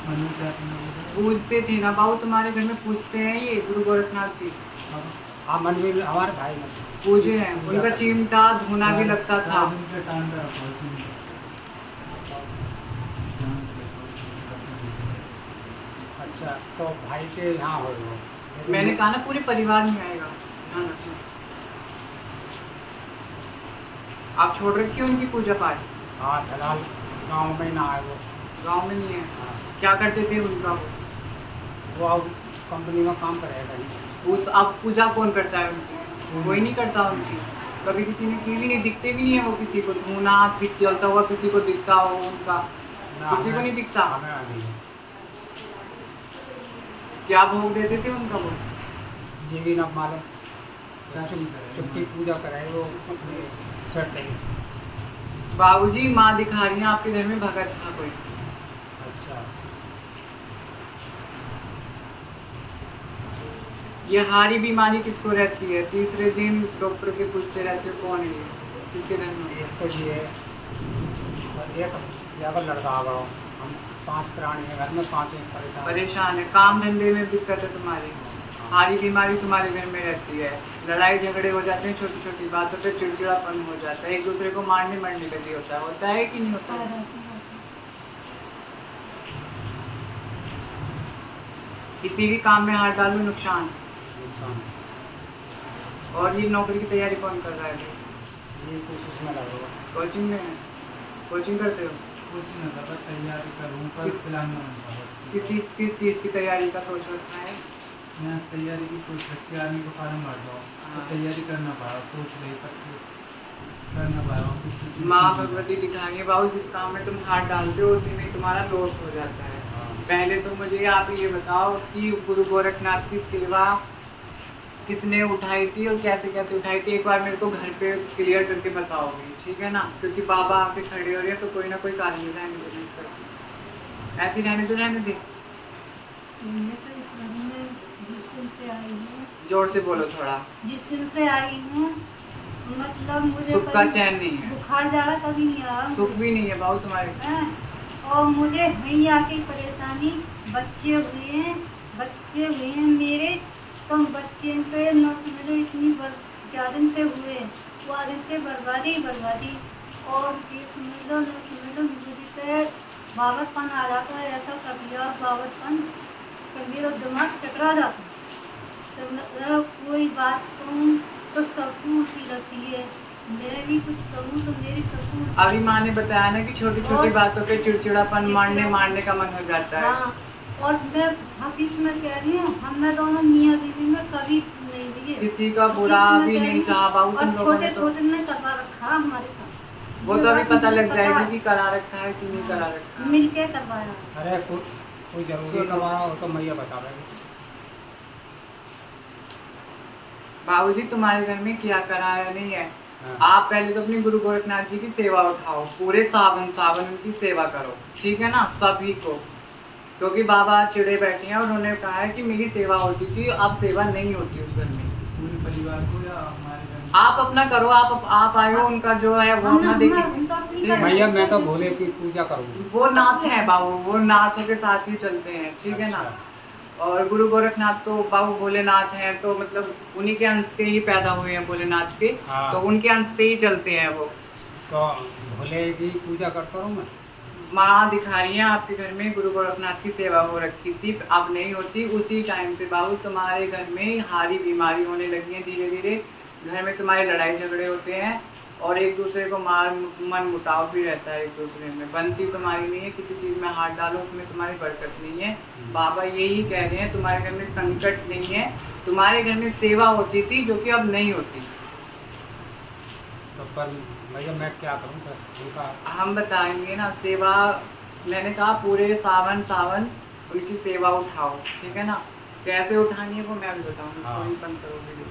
पूजते थे ना बाबू, तुम्हारे घर में पूजते हैं ये गुरु गोरखनाथ जी? हाँ, मंदिर हमारे भाई ने पूजे हैं, उनका चिमटा धुना भी लगता था। अच्छा, तो भाई के यहाँ हो वो। मैंने कहा ना पूरे परिवार में आएगा, ध्यान रखना। आप छोड़ रखी हो उनकी पूजा पाठ? हाँ, फिलहाल गाँव में ना आए वो। गांव में नहीं है? हाँ, क्या करते थे उनका वो अब कंपनी में काम करेगा ही। उस अब पूजा कौन करता है उनकी? कोई नहीं करता उनकी। कभी किसी ने की भी नहीं, दिखते भी नहीं है वो किसी को। धूना जलता हुआ किसी को दिखता हो उनका? किसी को नहीं दिखता। हमें नहीं। क्या भोग देते थे उनका वो? ये भी ना मालूम, चुपकी पूजा कराए वो सेट है। बाबूजी माँ दिखा रही है आपके घर में भगत था कोई। अच्छा, ये हारी बीमारी किसको रहती है? तीसरे दिन डॉक्टर के पूछते रहते हो कौन है ये, किसके घर में? एक तो ये और एक यहाँ पर लड़का आ गया। हम 5 प्राणी हैं घर में, 5 एक परेशान। परेशान है, काम धंधे में दिक्कत है तुम्हारी। हारी बीमारी तुम्हारे घर में रहती है, लड़ाई झगड़े हो जाते हैं, छोटी छोटी बातों पे चिड़चिड़ापन हो जाता है, एक दूसरे को मारने मरने लगे होता है कि नहीं होता है? किसी भी काम में हाथ डालो नुकसान। नुकसान। और ये नौकरी की तैयारी कौन कर रहा है अभी? ये कोशिश में लगा हुआ। कोचिंग में है? कोचिंग करते हो? तैयारी करूँ पर प्लान किस चीज़ की तैयारी का सोच रखा है? मैं तैयारी की सोच रखी है, आर्मी को फार्म भर रहा हूँ, तो तैयारी करना पा रहा, सोच रही करना पा रहा हूँ। माँ भगवती दिखाएंगे है बाबू, जिस काम में तुम हाथ डालते हो उसी में तुम्हारा लॉस हो जाता है। पहले तो मुझे आप ये बताओ कि गुरु गोरखनाथ की सेवा किसने उठाई थी और कैसे कैसे उठाई थी? एक बार मेरे को घर पे क्लियर करके बताओगे, ठीक है ना? क्योंकि बाबा आके खड़े हो रहे हैं तो कोई ना कोई कारण है, रहने दो इसका। ऐसी रहने दो, रहने दे। मैं तो इस घर में जिस दिन से आई हूँ, जोर से बोलो थोड़ा। जिस दिन से आई हूँ, मतलब मुझे सुख का चैन नहीं है, बुखार ज़्यादा कभी नहीं आया। सुख भी नहीं है बाबू तुम्हारे। हैं? और मुझे वहीं आके परेशानी, बच्चे हुए हैं मेरे, तो बच्चे पे न समझो इतनी ज़्यादा से हुए, वो आगे से बर्बादी। और ये समझ लो न समझ लो, मुझे से बावरपन आ जाता है, ऐसा कर दिया बावरपन कि मेरा दिमाग चकरा जाता है। तो मतलब कोई बात कहूँ तो सबको उठी लगती है, मैं भी कुछ कहूँ तो मेरी सबको। अभी माँ ने बताया ना कि छोटी छोटी बातों पे चिड़चिड़ापन, मारने का मन हो जाता है। हाँ, और मैं हकीकत में कह रही हूँ, हम दोनों मियाँ बीवी में कभी नहीं दिए, किसी का बुरा भी नहीं चाहा बाबू तुम लोगों ने। छोटे छोटे ने करवा रखा हमारे साथ। वो तो अभी पता लग जाएगा कि करा रखा है कि नहीं करा रखा है। मिलके करवाया। अरे कोई जरूरी करवाना हो तो मैया बता रहे। बाबूजी तुम्हारे घर में क्या कराया नहीं है? हाँ। आप पहले तो अपने गुरु गोरखनाथ जी की सेवा उठाओ, पूरे सावन उनकी सेवा करो, ठीक है ना? सभी को, क्योंकि बाबा चिड़े बैठे हैं, उन्होंने कहा है कि मेरी सेवा होती थी, अब सेवा नहीं होती उस घर में। पूरे परिवार को या हमारे घर में? आप अपना करो, आप आए हो, उनका जो है वो अपना देखिए। भैया मैं तो भोले की पूजा करूँगी। वो नाथ है बाबू, वो नाथों के साथ ही चलते हैं, ठीक है ना? और गुरु गोरखनाथ तो बाबू भोलेनाथ हैं, तो मतलब उन्हीं के अंश से ही पैदा हुए हैं भोलेनाथ के। हाँ। तो उनके अंश से ही चलते हैं वो। तो भोले की पूजा करता हूँ मैं। माँ दिखा रही हैं आपके घर में गुरु गोरखनाथ की सेवा हो रखी थी, अब नहीं होती। उसी टाइम से बाबू तुम्हारे घर में हारी बीमारी होने लगी है धीरे धीरे। घर में तुम्हारे लड़ाई झगड़े होते हैं और एक दूसरे को मन मुटाव भी रहता है, एक दूसरे में बनती तुम्हारी नहीं है। किसी चीज़ में हाथ डालो उसमें तुम्हारी बरकत नहीं है। बाबा यही कह रहे हैं तुम्हारे घर में संकट नहीं है, तुम्हारे घर में सेवा होती थी जो कि अब नहीं होती। तो पर भैया मैं क्या करूँ फिर उनका? हम बताएंगे ना सेवा। मैंने कहा पूरे सावन उनकी सेवा उठाओ, ठीक है ना? कैसे उठानी है वो मैं भी बताऊँगी। हाँ। कोई बंद करोगे।